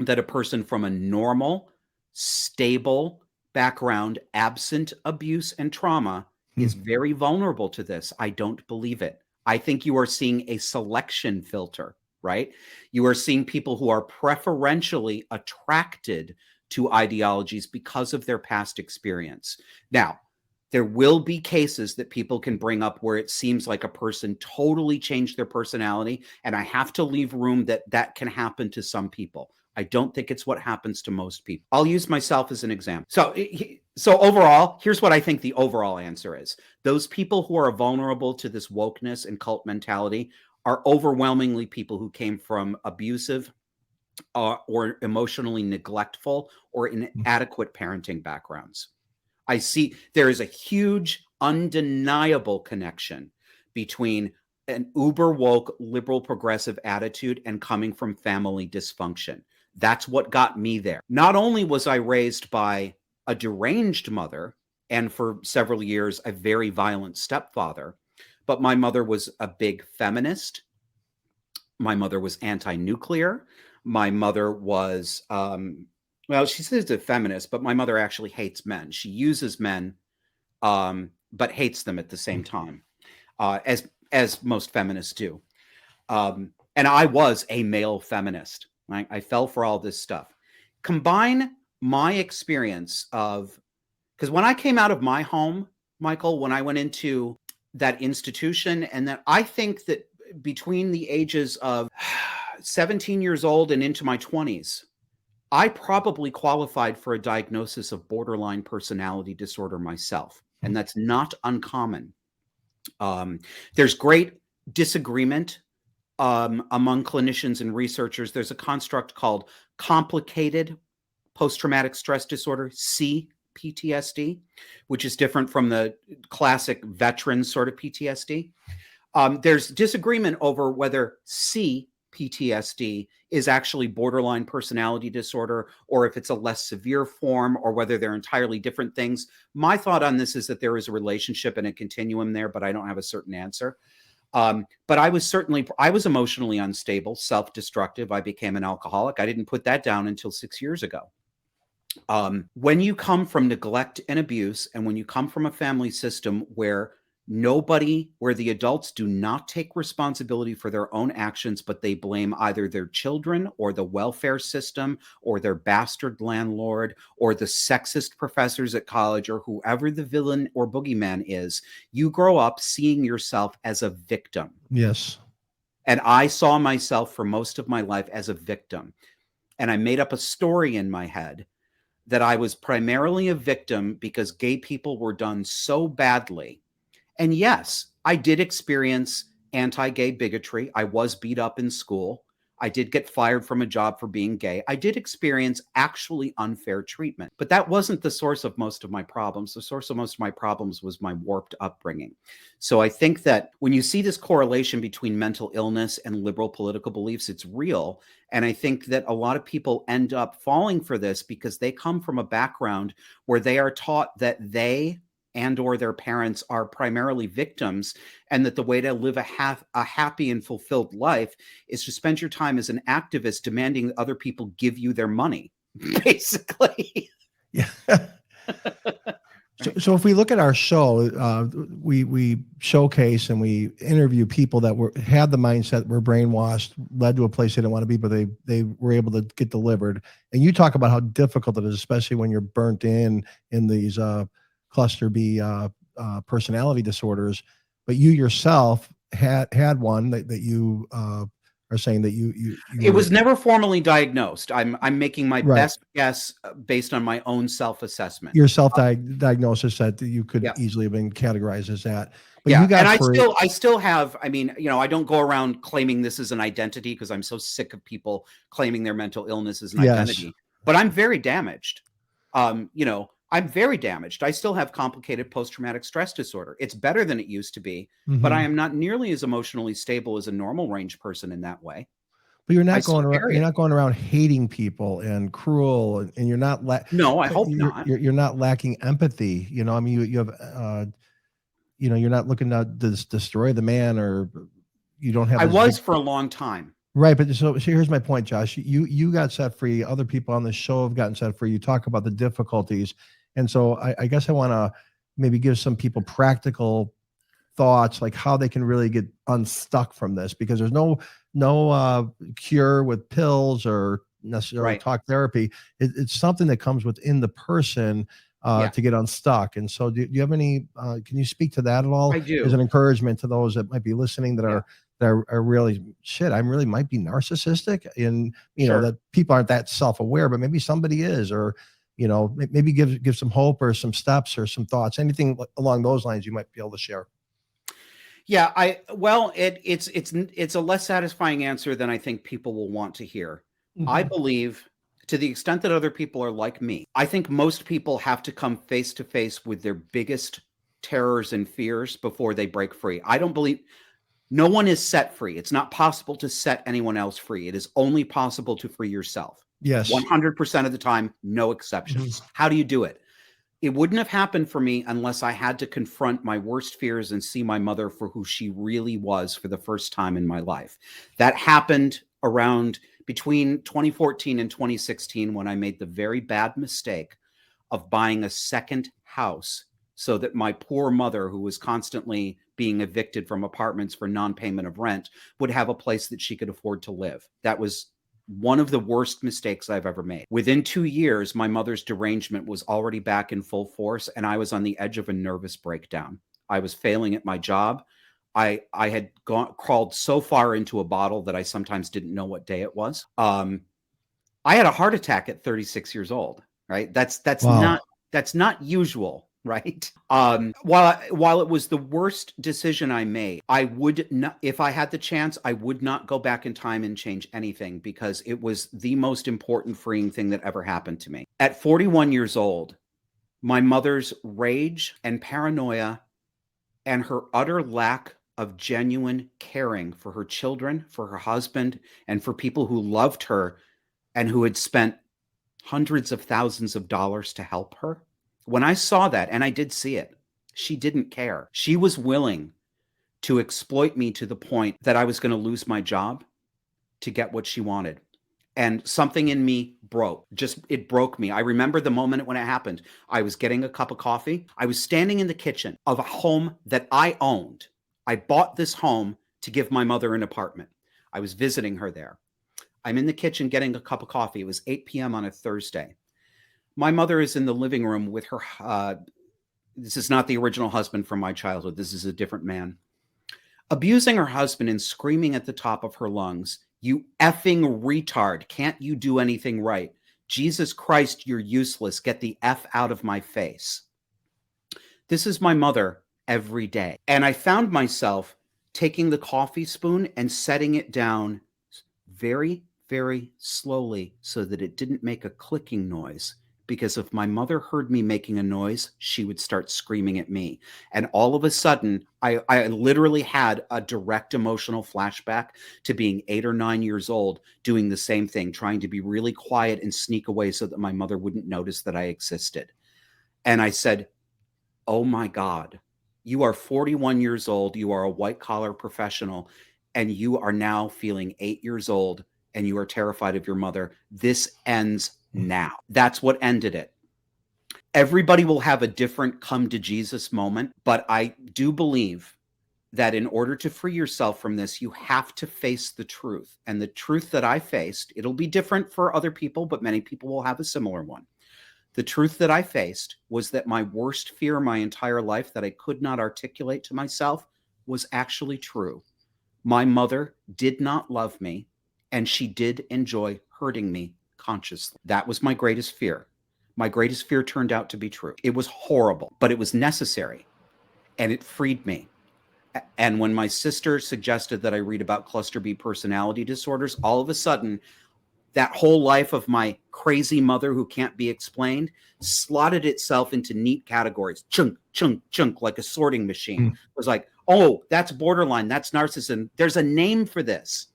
[SPEAKER 2] that a person from a normal, stable background, absent abuse and trauma, is very vulnerable to this. I don't believe it. I think you are seeing a selection filter, right? You are seeing people who are preferentially attracted to ideologies because of their past experience. Now, there will be cases that people can bring up where it seems like a person totally changed their personality, and I have to leave room that that can happen to some people. I don't think it's what happens to most people. I'll use myself as an example. So overall, here's what I think the overall answer is. Those people who are vulnerable to this wokeness and cult mentality are overwhelmingly people who came from abusive or emotionally neglectful or inadequate parenting backgrounds. I see there is a huge, undeniable connection between an uber woke, liberal, progressive attitude and coming from family dysfunction. That's what got me there. Not only was I raised by a deranged mother and for several years a very violent stepfather, but my mother was a big feminist. My mother was anti-nuclear. My mother was, well, she says a feminist, but my mother actually hates men. She uses men, but hates them at the same time, as most feminists do. And I was a male feminist. I fell for all this stuff. Combine my experience of, because when I came out of my home, Michael, when I went into that institution, and that I think that between the ages of 17 years old and into my 20s, I probably qualified for a diagnosis of borderline personality disorder myself. And that's not uncommon. There's great disagreement among clinicians and researchers. There's a construct called complicated post-traumatic stress disorder, CPTSD, which is different from the classic veteran sort of PTSD. There's disagreement over whether CPTSD is actually borderline personality disorder or if it's a less severe form or whether they're entirely different things. My thought on this is that there is a relationship and a continuum there, but I don't have a certain answer. But I was emotionally unstable, self-destructive. I became an alcoholic. I didn't put that down until 6 years ago. When you come from neglect and abuse, and when you come from a family system where the adults do not take responsibility for their own actions, but they blame either their children or the welfare system or their bastard landlord or the sexist professors at college or whoever the villain or boogeyman is, you grow up seeing yourself as a victim.
[SPEAKER 1] Yes.
[SPEAKER 2] And I saw myself for most of my life as a victim. And I made up a story in my head that I was primarily a victim because gay people were done so badly. And yes, I did experience anti-gay bigotry. I was beat up in school. I did get fired from a job for being gay. I did experience actually unfair treatment, but that wasn't the source of most of my problems. The source of most of my problems was my warped upbringing. So I think that when you see this correlation between mental illness and liberal political beliefs, it's real. And I think that a lot of people end up falling for this because they come from a background where they are taught that they and or their parents are primarily victims, and that the way to live a happy and fulfilled life is to spend your time as an activist demanding that other people give you their money, basically.
[SPEAKER 1] Yeah. So if we look at our show, we showcase and we interview people that had the mindset, were brainwashed, led to a place they didn't want to be, but they were able to get delivered. And you talk about how difficult it is, especially when you're burnt in these cluster B personality disorders, but you yourself had one that you are saying that you
[SPEAKER 2] it was never formally diagnosed. I'm making my
[SPEAKER 1] right.
[SPEAKER 2] best guess based on my own self-assessment.
[SPEAKER 1] Your self-diagnosis that you could easily have been categorized as that. But
[SPEAKER 2] yeah,
[SPEAKER 1] you got
[SPEAKER 2] and I still have, I mean, I don't go around claiming this as an identity because I'm so sick of people claiming their mental illness as an identity. But I'm very damaged. I'm very damaged. I still have complicated post-traumatic stress disorder. It's better than it used to be, but I am not nearly as emotionally stable as a normal range person in that way.
[SPEAKER 1] But you're not going around. You're not going around hating people and cruel, and you're not.
[SPEAKER 2] No, I hope not.
[SPEAKER 1] You're not lacking empathy. I mean, you have you're not looking to destroy the man, or you don't have.
[SPEAKER 2] I was for a long time.
[SPEAKER 1] Right. But so here's my point, Josh. You got set free. Other people on the show have gotten set free. You talk about the difficulties. And so I guess I want to maybe give some people practical thoughts, like how they can really get unstuck from this, because there's no cure with pills or necessarily talk therapy. It's something that comes within the person to get unstuck. And so do you have any, can you speak to that at all?
[SPEAKER 2] I do.
[SPEAKER 1] As an encouragement to those that might be listening that are really, shit, I really might be narcissistic, and know that people aren't that self-aware, but maybe somebody is, or maybe give some hope or some steps or some thoughts, anything along those lines you might be able to share.
[SPEAKER 2] Yeah, it's a less satisfying answer than I think people will want to hear. Mm-hmm. I believe, to the extent that other people are like me, I think most people have to come face to face with their biggest terrors and fears before they break free. I don't believe no one is set free. It's not possible to set anyone else free. It is only possible to free yourself.
[SPEAKER 1] Yes.
[SPEAKER 2] 100% of the time, no exceptions. Mm-hmm. How do you do it? It wouldn't have happened for me unless I had to confront my worst fears and see my mother for who she really was for the first time in my life. That happened around between 2014 and 2016, when I made the very bad mistake of buying a second house so that my poor mother, who was constantly being evicted from apartments for non-payment of rent, would have a place that she could afford to live. That was one of the worst mistakes I've ever made. Within 2 years, my mother's derangement was already back in full force, and I was on the edge of a nervous breakdown. I was failing at my job. I had crawled so far into a bottle that I sometimes didn't know what day it was. I had a heart attack at 36 years old, right? That's wow. not usual. Right. While it was the worst decision I made, I would not, if I had the chance, I would not go back in time and change anything, because it was the most important freeing thing that ever happened to me. At 41 years old, my mother's rage and paranoia and her utter lack of genuine caring for her children, for her husband, and for people who loved her and who had spent hundreds of thousands of dollars to help her. When I saw that, and I did see it, she didn't care. She was willing to exploit me to the point that I was going to lose my job to get what she wanted. And something in me broke. It broke me. I remember the moment when it happened. I was getting a cup of coffee. I was standing in the kitchen of a home that I owned. I bought this home to give my mother an apartment. I was visiting her there. I'm in the kitchen getting a cup of coffee. It was 8 p.m. on a Thursday. My mother is in the living room with her, this is not the original husband from my childhood. This is a different man. Abusing her husband and screaming at the top of her lungs, "You effing retard, can't you do anything right? Jesus Christ, you're useless. Get the F out of my face." This is my mother every day. And I found myself taking the coffee spoon and setting it down very, very slowly so that it didn't make a clicking noise. Because if my mother heard me making a noise, she would start screaming at me. And all of a sudden, I literally had a direct emotional flashback to being 8 or 9 years old, doing the same thing, trying to be really quiet and sneak away so that my mother wouldn't notice that I existed. And I said, "Oh my God, you are 41 years old, you are a white-collar professional, and you are now feeling 8 years old, and you are terrified of your mother. This ends now." That's what ended it. Everybody will have a different come to Jesus moment, but I do believe that in order to free yourself from this, you have to face the truth. And the truth that I faced, it'll be different for other people, but many people will have a similar one. The truth that I faced was that my worst fear my entire life that I could not articulate to myself was actually true. My mother did not love me, and she did enjoy hurting me consciously. That was my greatest fear. My greatest fear turned out to be true. It was horrible, but it was necessary, and it freed me. And when my sister suggested that I read about cluster B personality disorders, all of a sudden, that whole life of my crazy mother who can't be explained slotted itself into neat categories. Chunk, chunk, chunk, like a sorting machine. It was like, oh, that's borderline. That's narcissism. There's a name for this.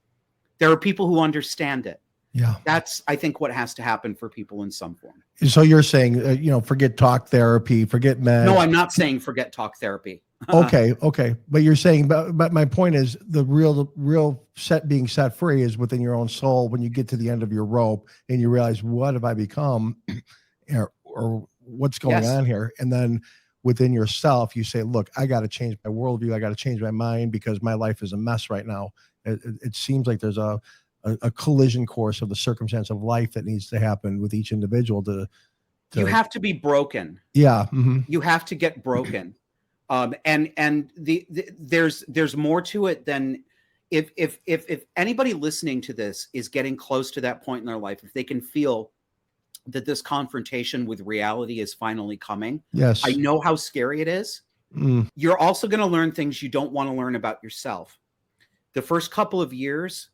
[SPEAKER 2] There are people who understand it.
[SPEAKER 1] Yeah.
[SPEAKER 2] That's, I think, what has to happen for people in some form.
[SPEAKER 1] So you're saying, forget talk therapy, forget meds.
[SPEAKER 2] No, I'm not saying forget talk therapy.
[SPEAKER 1] Okay, okay. But you're saying, but my point is the real being set free is within your own soul when you get to the end of your rope and you realize, what have I become, or what's going
[SPEAKER 2] Yes.
[SPEAKER 1] on here? And then within yourself, you say, look, I got to change my worldview. I got to change my mind because my life is a mess right now. It seems like there's a collision course of the circumstance of life that needs to happen with each individual
[SPEAKER 2] You have to be broken.
[SPEAKER 1] yeah. Mm-hmm.
[SPEAKER 2] You have to get broken. And there's more to it than if anybody listening to this is getting close to that point in their life, if they can feel that this confrontation with reality is finally coming.
[SPEAKER 1] Yes.
[SPEAKER 2] I know how scary it is. You're also going to learn things you don't want to learn about yourself. The first couple of years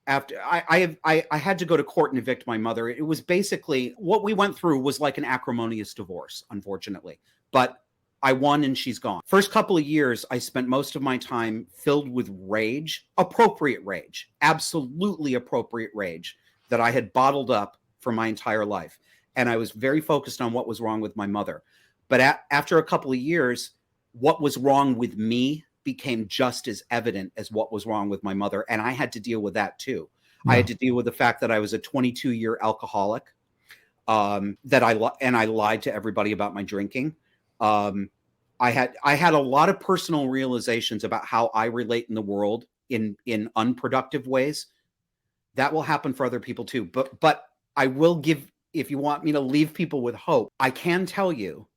[SPEAKER 2] after I had to go to court and evict my mother. It was basically what we went through was like an acrimonious divorce, unfortunately, but I won and she's gone. First couple of years, I spent most of my time filled with rage, appropriate rage, absolutely appropriate rage that I had bottled up for my entire life. And I was very focused on what was wrong with my mother. But after a couple of years, what was wrong with me became just as evident as what was wrong with my mother. And I had to deal with that too. Yeah. I had to deal with the fact that I was a 22-year alcoholic, that I lied to everybody about my drinking. I had a lot of personal realizations about how I relate in the world in unproductive ways. That will happen for other people too. But I will give, if you want me to leave people with hope, I can tell you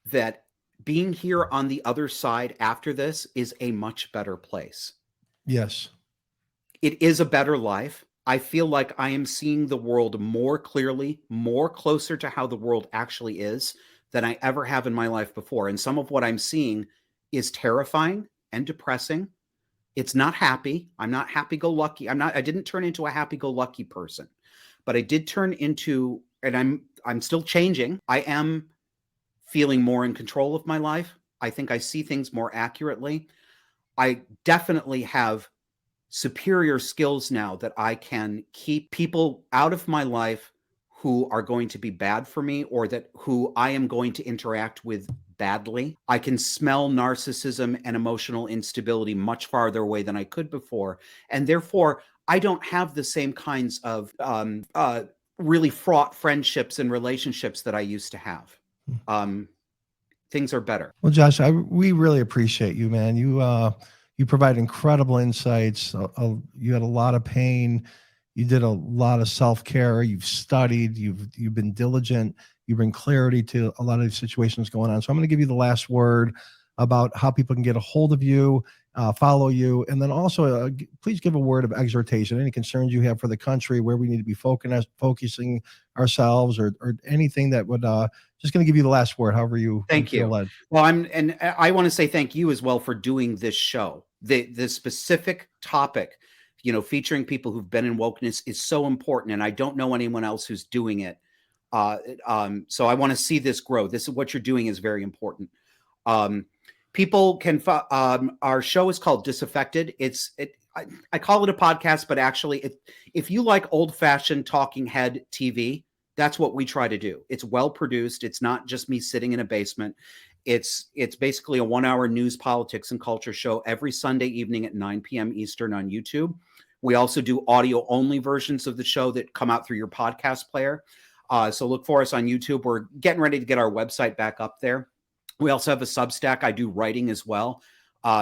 [SPEAKER 2] that being here on the other side after this is a much better place.
[SPEAKER 1] Yes.
[SPEAKER 2] It is a better life. I feel like I am seeing the world more clearly, more closer to how the world actually is than I ever have in my life before. And some of what I'm seeing is terrifying and depressing. It's not happy. I'm not happy-go-lucky. I didn't turn into a happy-go-lucky person, but I did turn into, and I'm still changing. I am feeling more in control of my life. I think I see things more accurately. I definitely have superior skills now that I can keep people out of my life who are going to be bad for me or who I am going to interact with badly. I can smell narcissism and emotional instability much farther away than I could before. And therefore, I don't have the same kinds of really fraught friendships and relationships that I used to have. Things are better.
[SPEAKER 1] Well, Josh, we really appreciate you, man. You provide incredible insights. You had a lot of pain. You did a lot of self-care. You've studied. You've been diligent. You bring clarity to a lot of these situations going on. So I'm going to give you the last word about how people can get a hold of you, follow you, and then also please give a word of exhortation. Any concerns you have for the country, where we need to be focusing ourselves, or anything that would. Just going to give you the last word, however you feel led.
[SPEAKER 2] Well, and I want to say thank you as well for doing this show. The specific topic, featuring people who've been in wokeness is so important, and I don't know anyone else who's doing it. So I want to see this grow. This is what you're doing is very important. People can. Our show is called Disaffected. I call it a podcast, but actually, if you like old-fashioned talking head TV, that's what we try to do. It's well produced. It's not just me sitting in a basement. It's basically a 1-hour news, politics, and culture show every Sunday evening at 9 p.m. Eastern on YouTube. We also do audio only versions of the show that come out through your podcast player. So look for us on YouTube. We're getting ready to get our website back up there. We also have a Substack. I do writing as well.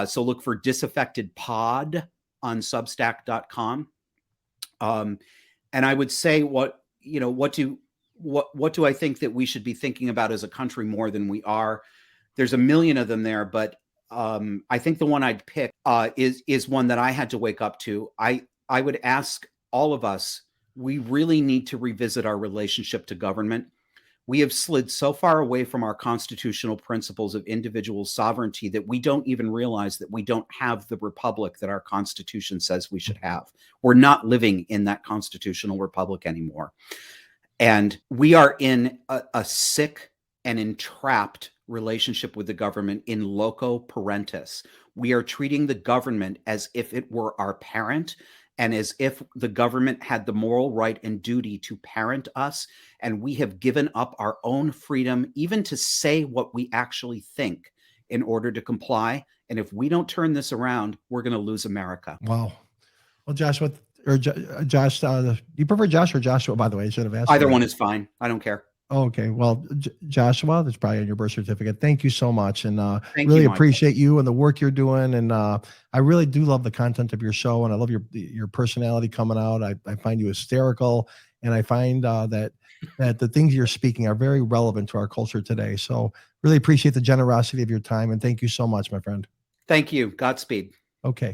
[SPEAKER 2] So look for Disaffected Pod on Substack.com. And I would say what do I think that we should be thinking about as a country more than we are? There's a million of them there, but I think the one I'd pick is one that I had to wake up to. I would ask all of us, we really need to revisit our relationship to government. We have slid so far away from our constitutional principles of individual sovereignty that we don't even realize that we don't have the republic that our Constitution says we should have. We're not living in that constitutional republic anymore. And we are in a sick and entrapped relationship with the government in loco parentis. We are treating the government as if it were our parent and as if the government had the moral right and duty to parent us. And we have given up our own freedom, even to say what we actually think in order to comply. And if we don't turn this around, we're going to lose America.
[SPEAKER 1] Wow. Well, Joshua, Josh, you prefer Josh or Joshua, by the way? I should have asked.
[SPEAKER 2] Either one is fine. I don't care.
[SPEAKER 1] Okay. Well, Joshua, that's probably on your birth certificate. Thank you so much. And
[SPEAKER 2] Thank
[SPEAKER 1] really
[SPEAKER 2] you, Michael.
[SPEAKER 1] appreciate you and the work you're doing. And I really do love the content of your show. And I love your personality coming out. I find you hysterical. And I find that the things you're speaking are very relevant to our culture today. So really appreciate the generosity of your time. And thank you so much, my friend.
[SPEAKER 2] Thank you. Godspeed.
[SPEAKER 1] Okay.